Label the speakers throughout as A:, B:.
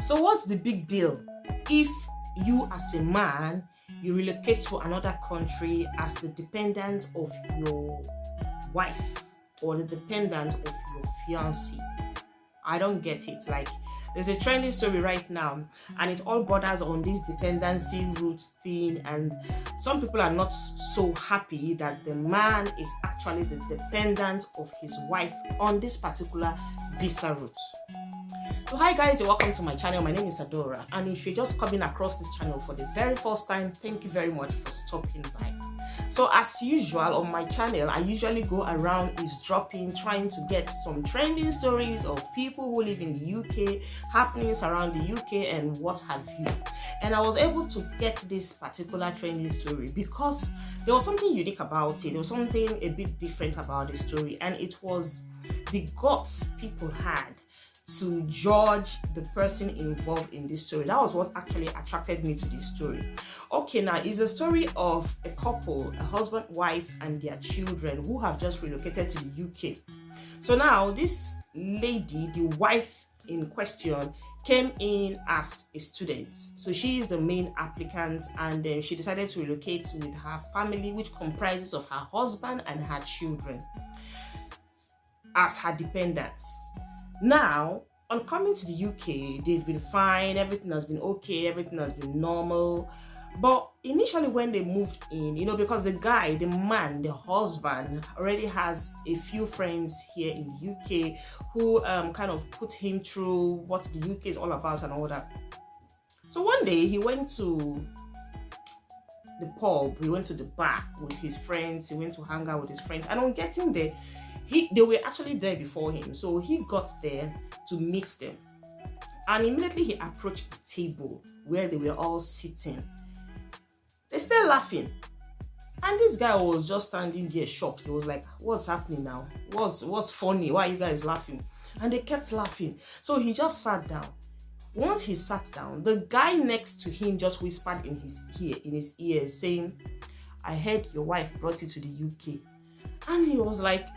A: So what's the big deal if you as a man, you relocate to another country as the dependent of your wife or the dependent of your fiancé? I don't get it. Like, there's a trending story right now, and it all borders on this dependency roots thing, and some people are not so happy that the man is actually the dependent of his wife on this particular visa route. So hi guys, you're welcome to my channel. My name is Adora, and if you're just coming across this channel for the very first time, thank you very much for stopping by. So as usual on my channel, I usually go around eavesdropping, trying to get some trending stories of people who live in the UK, happenings around the UK and what have you. And I was able to get this particular trending story because there was something unique about it. There was something a bit different about the story, and it was the guts people had to judge the person involved in this story. That was what actually attracted me to this story. Okay, now it's a story of a couple, a husband, wife, and their children who have just relocated to the UK. So now this lady, the wife in question, came in as a student. So she is the main applicant, and then she decided to relocate with her family, which comprises of her husband and her children, as her dependents. Now, on coming to the UK, they've been fine, everything has been okay, everything has been normal. But initially when they moved in, because the guy, the man, the husband already has a few friends here in the UK who kind of put him through what the UK is all about and all that. So one day he went to the pub, he went to the bar with his friends, he went to hang out with his friends, and on getting there, they were actually there before him. So he got there to meet them, and immediately he approached the table where they were all sitting. They started laughing, and this guy was just standing there shocked. He was like, what's happening now? What's funny? Why are you guys laughing? And they kept laughing. So he just sat down. Once he sat down, the guy next to him just whispered in his ear saying, I heard your wife brought you to the UK. And he was like,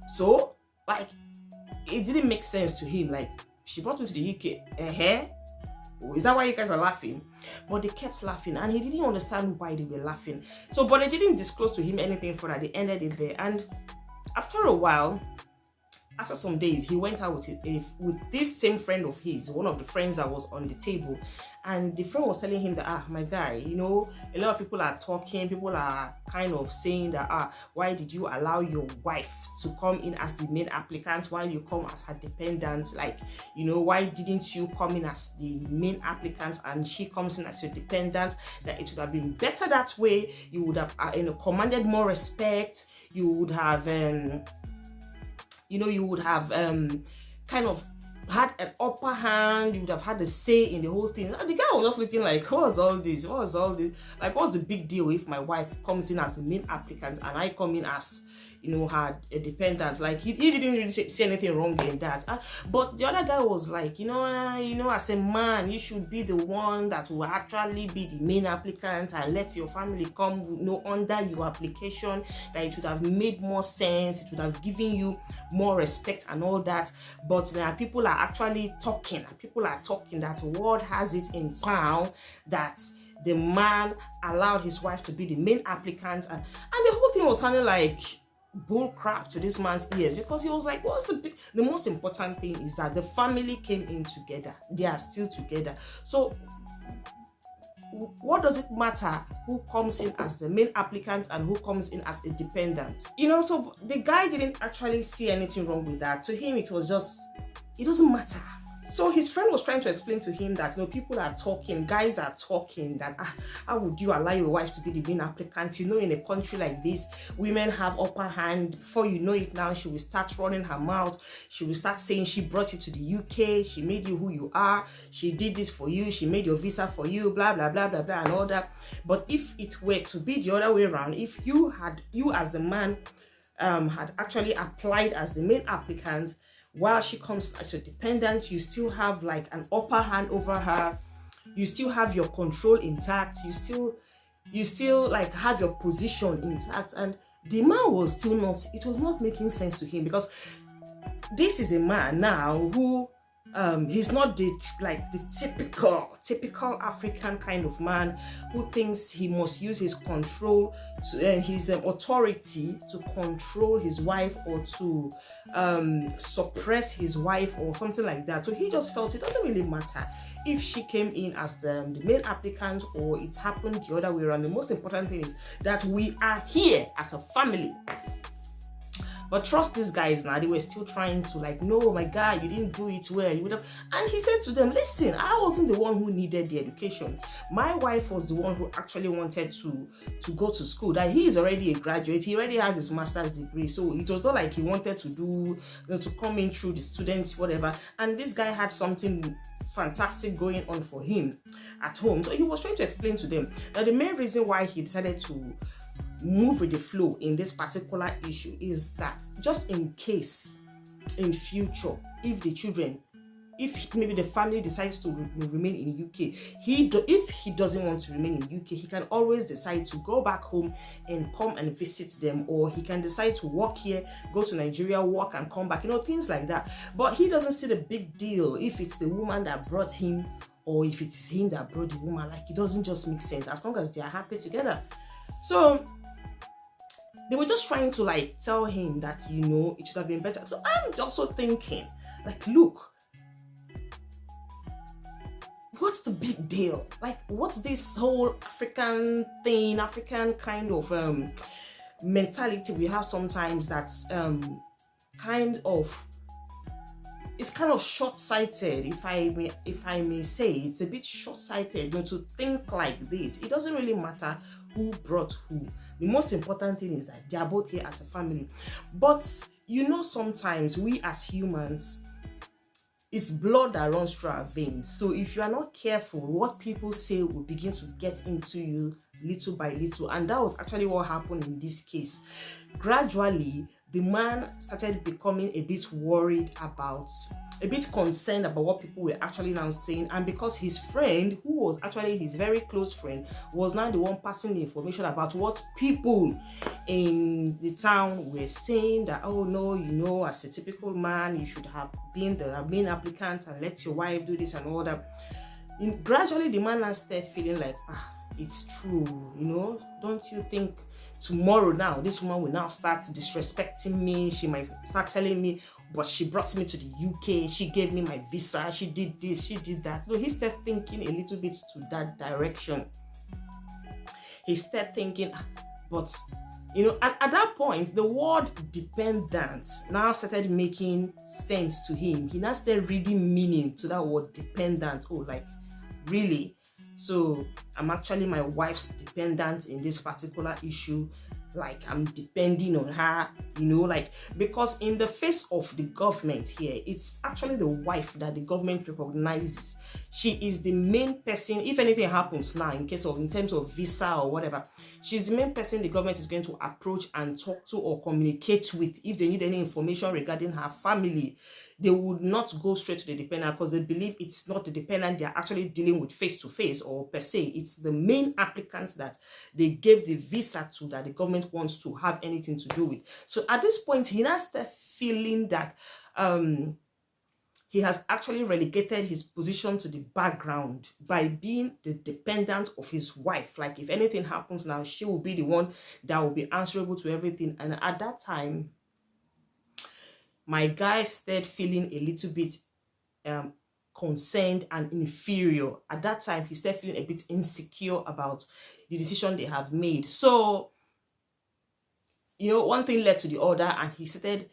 A: so, like, it didn't make sense to him. Like, she brought me to the UK. Is that why you guys are laughing? But they kept laughing, and he didn't understand why they were laughing. So, but they didn't disclose to him anything further. They ended it there. And after a while, after some days, he went out with this same friend of his, one of the friends that was on the table, and the friend was telling him that, my guy, a lot of people are talking, people are kind of saying that, why did you allow your wife to come in as the main applicant while you come as her dependent? Like, why didn't you come in as the main applicant and she comes in as your dependent? That it would have been better that way. You would have commanded more respect. You would have you would have kind of had an upper hand. You would have had a say in the whole thing. And the guy was just looking like, what's all this? Like, what's the big deal if my wife comes in as the main applicant and I come in as, her dependent? Like, he didn't really see anything wrong in that. But the other guy was like, as a man, you should be the one that will actually be the main applicant and let your family come, under your application. That it would have made more sense. It would have given you more respect and all that. But now people are actually talking. People are talking that word has it in town that the man allowed his wife to be the main applicant, and the whole thing was sounding like bull crap to this man's ears, because he was like, the most important thing is that the family came in together. They are still together. So what does it matter who comes in as the main applicant and who comes in as a dependent? So the guy didn't actually see anything wrong with that. To him, it was just, it doesn't matter. So his friend was trying to explain to him that, people are talking, guys are talking, that how would you allow your wife to be the main applicant? In a country like this, women have upper hand. Before you know it now, she will start running her mouth. She will start saying she brought you to the UK, she made you who you are, she did this for you, she made your visa for you, blah, blah, blah, blah, blah, and all that. But if it were to be the other way around, if you as the man had actually applied as the main applicant, while she comes as your dependent, you still have like an upper hand over her. You still have your control intact. You still like have your position intact. And the man was still not, it was not making sense to him, because this is a man now who He's not the typical African kind of man who thinks he must use his control to his authority to control his wife or to suppress his wife or something like that. So he just felt it doesn't really matter if she came in as the main applicant or it happened the other way around. The most important thing is that we are here as a family. But trust these guys now, they were still trying to like, no, my God, you didn't do it well. You would have. And he said to them, listen, I wasn't the one who needed the education. My wife was the one who actually wanted to go to school. That he is already a graduate. He already has his master's degree. So it was not like he wanted to do, to come in through the students, whatever. And this guy had something fantastic going on for him at home. So he was trying to explain to them that the main reason why he decided to move with the flow in this particular issue is that just in case in future, if maybe the family decides to remain in UK, if he doesn't want to remain in UK, he can always decide to go back home and come and visit them, or he can decide to work here, go to Nigeria, work and come back, things like that. But he doesn't see the big deal if it's the woman that brought him or if it is him that brought the woman. Like, it doesn't just make sense as long as they are happy together. So they were just trying to like tell him that, it should have been better. So I'm also thinking, like, look, what's the big deal? Like, what's this whole African thing, African kind of mentality we have sometimes that's it's kind of short-sighted, if I may say. It's a bit short-sighted, to think like this. It doesn't really matter who brought who. The most important thing is that they are both here as a family. But sometimes we as humans, it's blood that runs through our veins. So if you are not careful, what people say will begin to get into you little by little. And that was actually what happened in this case. Gradually, the man started becoming a bit concerned about what people were actually now saying. And because his friend, who was actually his very close friend, was now the one passing the information about what people in the town were saying, that, oh no, as a typical man, you should have been the main applicant and let your wife do this and all that. Gradually, the man now started feeling like, it's true, don't you think tomorrow now this woman will now start disrespecting me? She might start telling me, but she brought me to the UK, she gave me my visa, she did this, she did that. So he started thinking a little bit to that direction. He started thinking, but at that point, the word dependent now started making sense to him. He now started reading meaning to that word dependent. Oh, like, really? So I'm actually my wife's dependent in this particular issue. Like, I'm depending on her, because in the face of the government here, it's actually the wife that the government recognizes. She is the main person. If anything happens now, in terms of visa or whatever, she's the main person the government is going to approach and talk to or communicate with if they need any information regarding her family. They would not go straight to the dependent because they believe it's not the dependent they're actually dealing with face to face or per se. It's the main applicant that they gave the visa to that the government wants to have anything to do with. So at this point, he now started feeling that he has actually relegated his position to the background by being the dependent of his wife. Like, if anything happens now, she will be the one that will be answerable to everything. And at that time, my guy started feeling a little bit concerned and inferior. At that time, he started feeling a bit insecure about the decision they have made. So, one thing led to the other, and he started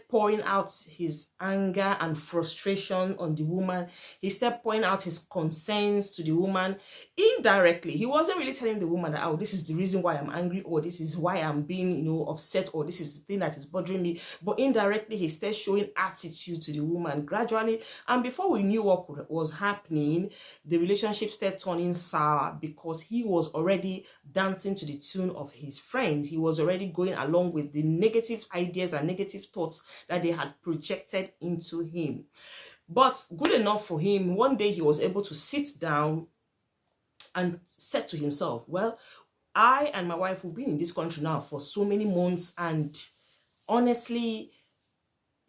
A: pouring out his anger and frustration on the woman. He started pouring out his concerns to the woman indirectly. He wasn't really telling the woman that, oh, this is the reason why I'm angry, or this is why I'm being, upset, or this is the thing that is bothering me. But indirectly, he started showing attitude to the woman gradually. And before we knew what was happening, the relationship started turning sour because he was already dancing to the tune of his friends. He was already going along with the negative ideas and negative thoughts that they had projected into him. But good enough for him, one day he was able to sit down and said to himself, well, I and my wife have been in this country now for so many months, and honestly,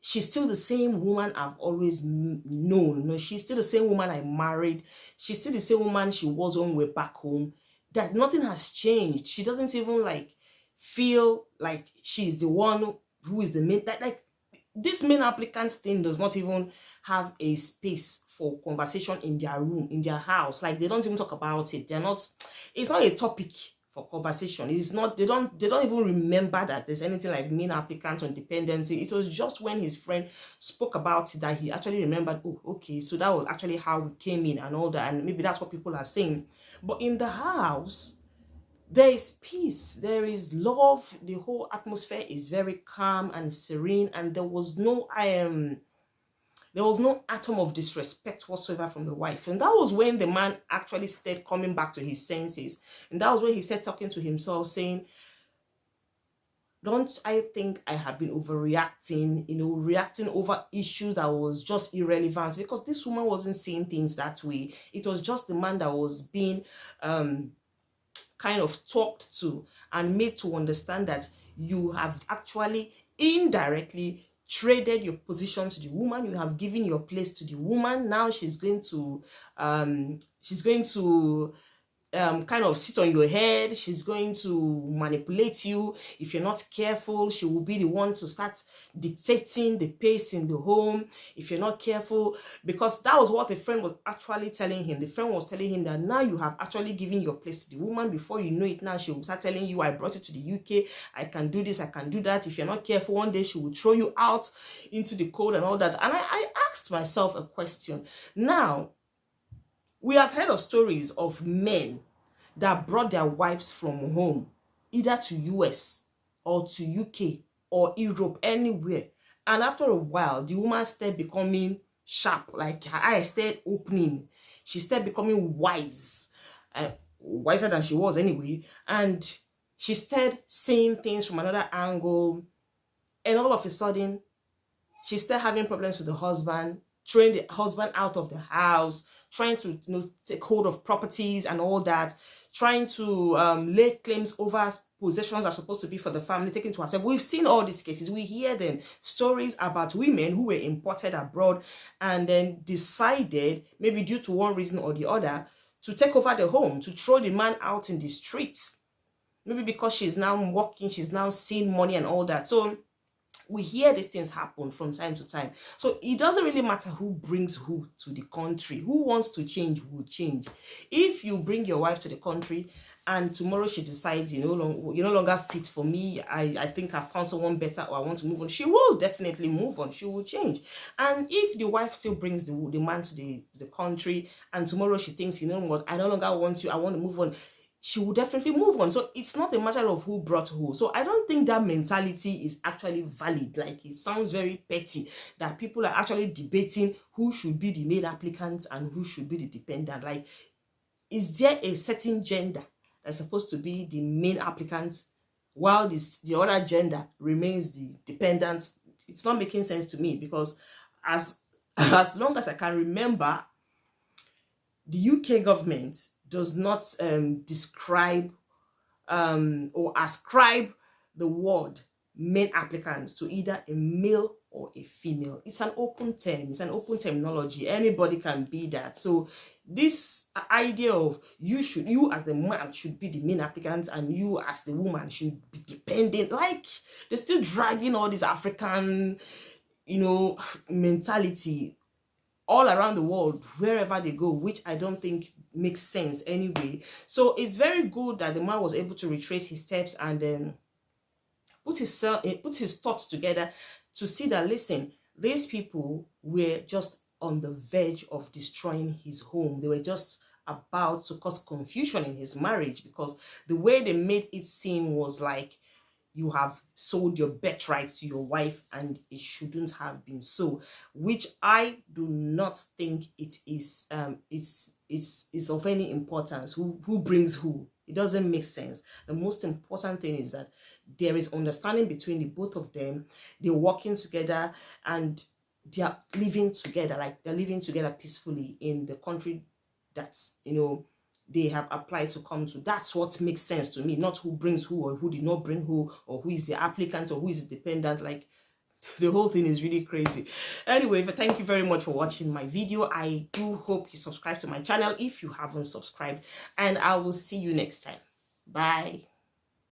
A: she's still the same woman I've always known. You know, she's still the same woman I married. She's still the same woman she was when we're back home. That nothing has changed. She doesn't even like feel like she's the one who is the main. Like this main applicant thing does not even have a space for conversation in their room, in their house. Like they don't even talk about it. They're not. It's not a topic for conversation. It's not. They don't even remember that there's anything like main applicant on dependency. It was just when his friend spoke about it that he actually remembered. Oh, okay, so that was actually how we came in and all that, and maybe that's what people are saying. But in the house, there is peace, there is love, the whole atmosphere is very calm and serene, and there was no atom of disrespect whatsoever from the wife. And that was when the man actually started coming back to his senses. And that was when he started talking to himself, saying, don't I think I have been overreacting, reacting over issues that was just irrelevant, because this woman wasn't seeing things that way. It was just the man that was being kind of talked to and made to understand that you have actually indirectly traded your position to the woman. You have given your place to the woman. Now she's going to kind of sit on your head. She's going to manipulate you. If you're not careful, she will be the one to start dictating the pace in the home. If you're not careful, because that was what the friend was actually telling him. The friend was telling him that now you have actually given your place to the woman. Before you know it, now she will start telling you, I brought you to the UK. I can do this. I can do that. If you're not careful, one day she will throw you out into the cold and all that. And I asked myself a question. Now, we have heard of stories of men that brought their wives from home, either to US or to UK or Europe, anywhere. And after a while, the woman started becoming sharp, like her eyes started opening. She started becoming wise, wiser than she was anyway. And she started saying things from another angle. And all of a sudden, she started having problems with the husband, throwing the husband out of the house, trying to take hold of properties and all that, trying to lay claims over possessions are supposed to be for the family, taken to herself. We've seen all these cases. We hear them, stories about women who were imported abroad and then decided, maybe due to one reason or the other, to take over the home, to throw the man out in the streets. Maybe because she's now working, she's now seeing money and all that. So we hear these things happen from time to time. So it doesn't really matter who brings who to the country. Who wants to change will change. If you bring your wife to the country and tomorrow she decides you're no longer fit for me, I think I found someone better, or I want to move on, she will definitely move on. She will change. And if the wife still brings the man to the country and tomorrow she thinks, you know what, I no longer want you, I want to move on, she will definitely move on. So it's not a matter of who brought who. So I don't think that mentality is actually valid. Like, it sounds very petty that people are actually debating who should be the main applicant and who should be the dependent. Like, is there a certain gender that's supposed to be the main applicant while the other gender remains the dependent? It's not making sense to me, because as long as I can remember, the UK government does not describe or ascribe the word main applicants to either a male or a female. It's an open term. It's an open terminology. Anybody can be that. So this idea of you as the man should be the main applicant and you as the woman should be dependent, like they're still dragging all this African, mentality all around the world, wherever they go, which I don't think makes sense anyway. So it's very good that the man was able to retrace his steps and then put his thoughts together to see that, listen, these people were just on the verge of destroying his home. They were just about to cause confusion in his marriage, because the way they made it seem was like you have sold your birthright to your wife, and it shouldn't have been so, which I do not think it is is of any importance. Who brings who? It doesn't make sense. The most important thing is that there is understanding between the both of them. They're working together and they are living together, like they're living together peacefully in the country that's, they have applied to come to. That's what makes sense to me, not who brings who or who did not bring who, or who is the applicant or who is the dependent. Like, The whole thing is really crazy. Anyway, thank you very much for watching my video. I do hope you subscribe to my channel if you haven't subscribed, and I will see you next time. Bye.